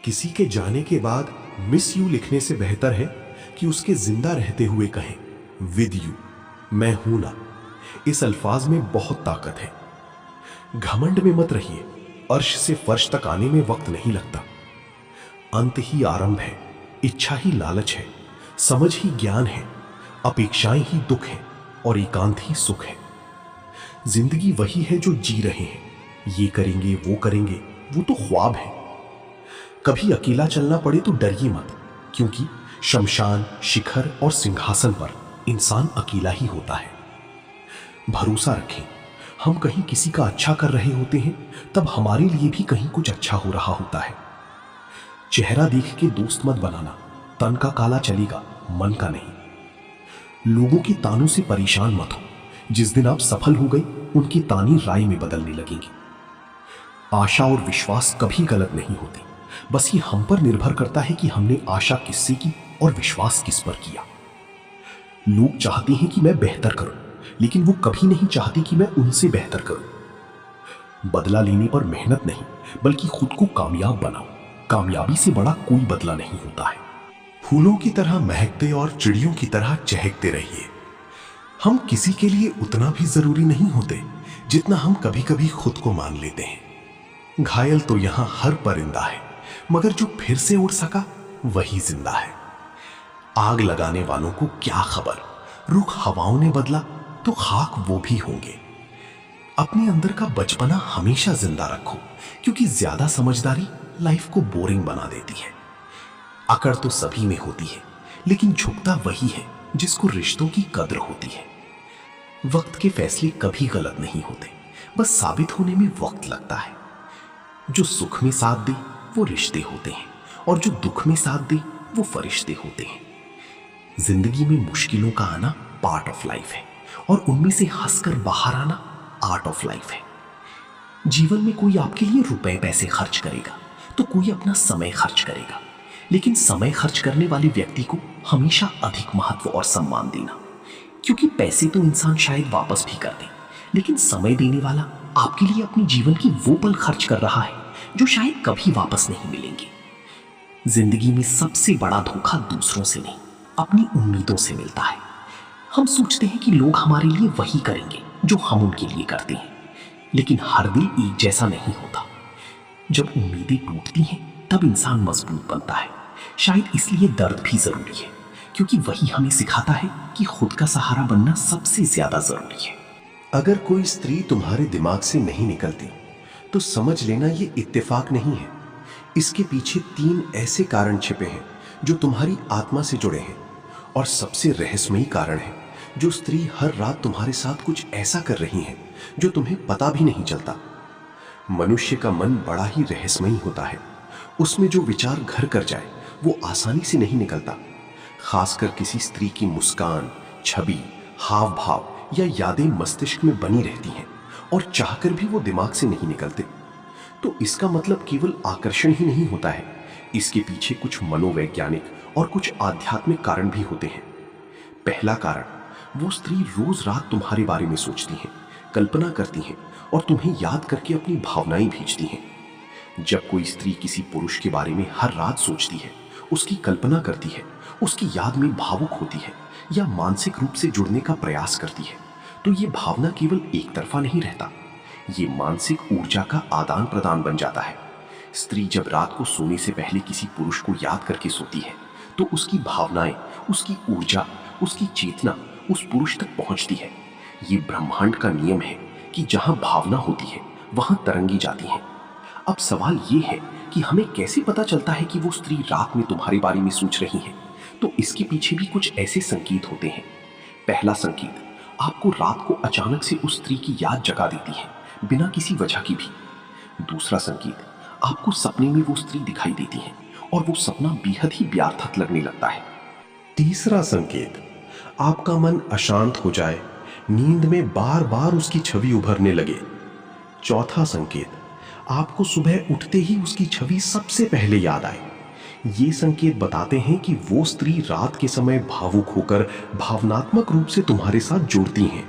किसी के जाने के बाद मिस यू लिखने से बेहतर है कि उसके जिंदा रहते हुए कहें विद यू, मैं हूं ना। इस अल्फाज में बहुत ताकत है। घमंड में मत रहिए, अर्श से फर्श तक आने में वक्त नहीं लगता। अंत ही आरंभ है, इच्छा ही लालच है, समझ ही ज्ञान है, अपेक्षाएं ही दुख है और एकांत ही सुख है। जिंदगी वही है जो जी रहे हैं, ये करेंगे वो तो ख्वाब है। कभी अकेला चलना पड़े तो डरिए मत, क्योंकि शमशान, शिखर और सिंहासन पर इंसान अकेला ही होता है। भरोसा रखें, हम कहीं किसी का अच्छा कर रहे होते हैं तब हमारे लिए भी कहीं कुछ अच्छा हो रहा होता है। चेहरा देख के दोस्त मत बनाना, तन का काला चलेगा, मन का नहीं। लोगों के तानों से परेशान मत हो, जिस दिन आप सफल हो गए उनकी तानी राय में बदलने लगेंगी। आशा और विश्वास कभी गलत नहीं होते, बस ये हम पर निर्भर करता है कि हमने आशा किससे की और विश्वास किस पर किया। लोग चाहते हैं कि मैं बेहतर करूं, लेकिन वो कभी नहीं चाहते कि मैं उनसे बेहतर करूं। बदला लेने पर मेहनत नहीं, बल्कि खुद को कामयाब बनाओ। कामयाबी से बड़ा कोई बदला नहीं होता है। फूलों की तरह महकते और चिड़ियों की तरह चहकते रहिए। हम किसी के लिए उतना भी जरूरी नहीं होते जितना हम कभी कभी खुद को मान लेते हैं। घायल तो यहां हर परिंदा है, मगर जो फिर से उड़ सका वही जिंदा है। आग लगाने वालों को क्या खबर, रुख हवाओं ने बदला तो खाक वो भी होंगे। अपने अंदर का बचपना हमेशा जिंदा रखो, क्योंकि ज्यादा समझदारी लाइफ को बोरिंग बना देती है। अकड़ तो सभी में होती है, लेकिन झुकता वही है जिसको रिश्तों की कद्र होती है। वक्त के फैसले कभी गलत नहीं होते, बस साबित होने में वक्त लगता है। जो सुख में साथ दे वो रिश्ते होते हैं, और जो दुख में साथ दे वो फरिश्ते होते हैं। जिंदगी में मुश्किलों का आना पार्ट ऑफ लाइफ है, और उनमें से हंसकर बाहर आना आर्ट ऑफ लाइफ है। जीवन में कोई आपके लिए रुपए पैसे खर्च करेगा तो कोई अपना समय खर्च करेगा, लेकिन समय खर्च करने वाले व्यक्ति को हमेशा अधिक महत्व और सम्मान देना, क्योंकि पैसे तो इंसान शायद वापस भी कर दे, लेकिन समय देने वाला आपके लिए अपने जीवन की वो पल खर्च कर रहा है जो शायद कभी वापस नहीं मिलेंगे। जिंदगी में सबसे बड़ा धोखा दूसरों से नहीं, अपनी उम्मीदों से मिलता है। हम सोचते हैं कि लोग हमारे लिए वही करेंगे जो हम उनके लिए करते हैं, लेकिन हर दिल एक जैसा नहीं होता। जब उम्मीदें टूटती हैं तब इंसान मजबूत बनता है। शायद इसलिए दर्द भी जरूरी है, क्योंकि वही हमें सिखाता है कि खुद का सहारा बनना सबसे ज्यादा जरूरी है। अगर कोई स्त्री तुम्हारे दिमाग से नहीं निकलती तो समझ लेना ये इत्तेफाक नहीं है। इसके पीछे 3 ऐसे कारण छिपे हैं जो तुम्हारी आत्मा से जुड़े हैं, और सबसे रहस्यमयी कारण है जो स्त्री हर रात तुम्हारे साथ कुछ ऐसा कर रही है जो तुम्हें पता भी नहीं चलता। मनुष्य का मन बड़ा ही रहस्यमयी होता है। उसमें जो विचार घर कर जाए वो आसानी से नहीं निकलता। खासकर किसी स्त्री की मुस्कान, छवि, हाव भाव या यादें मस्तिष्क में बनी रहती हैं और चाहकर भी वो दिमाग से नहीं निकलते। तो इसका मतलब केवल आकर्षण ही नहीं होता है, इसके पीछे कुछ मनोवैज्ञानिक और कुछ आध्यात्मिक कारण भी होते हैं। पहला कारण, वो स्त्री रोज रात तुम्हारे बारे में सोचती हैं, कल्पना करती हैं और तुम्हें याद करके अपनी भावनाएं भेजती हैं। जब कोई स्त्री किसी पुरुष के बारे में हर रात सोचती है, उसकी कल्पना करती है, उसकी याद में भावुक होती है या मानसिक रूप से जुड़ने का प्रयास करती है, तो ये भावना केवल एक तरफा नहीं रहता, ये मानसिक ऊर्जा का आदान प्रदान बन जाता है। स्त्री जब रात को सोने से पहले किसी पुरुष को याद करके सोती है तो उसकी भावनाएं, उसकी ऊर्जा, उसकी चेतना उस पुरुष तक पहुंचती है। ये ब्रह्मांड का नियम है कि जहां भावना होती है वहां तरंगी जाती हैं। अब सवाल ये है कि हमें कैसे पता चलता है कि वो स्त्री रात में तुम्हारे बारे में सोच रही है? तो इसके पीछे भी कुछ ऐसे संकेत होते हैं। पहला संकेत, आपको रात को अचानक से उस स्त्री की याद जगा देती है, बिना किसी वजह की भी। दूसरा संकेत, आपको सपने में वो स्त्री दिखाई देती है और वो सपना बेहद ही व्यर्थक लगने लगता है। तीसरा संकेत, आपका मन अशांत हो जाए, नींद में बार बार उसकी छवि उभरने लगे। चौथा संकेत, आपको सुबह उठते ही उसकी छवि सबसे पहले याद आए। ये संकेत बताते हैं कि वो स्त्री रात के समय भावुक होकर भावनात्मक रूप से तुम्हारे साथ जुड़ती हैं।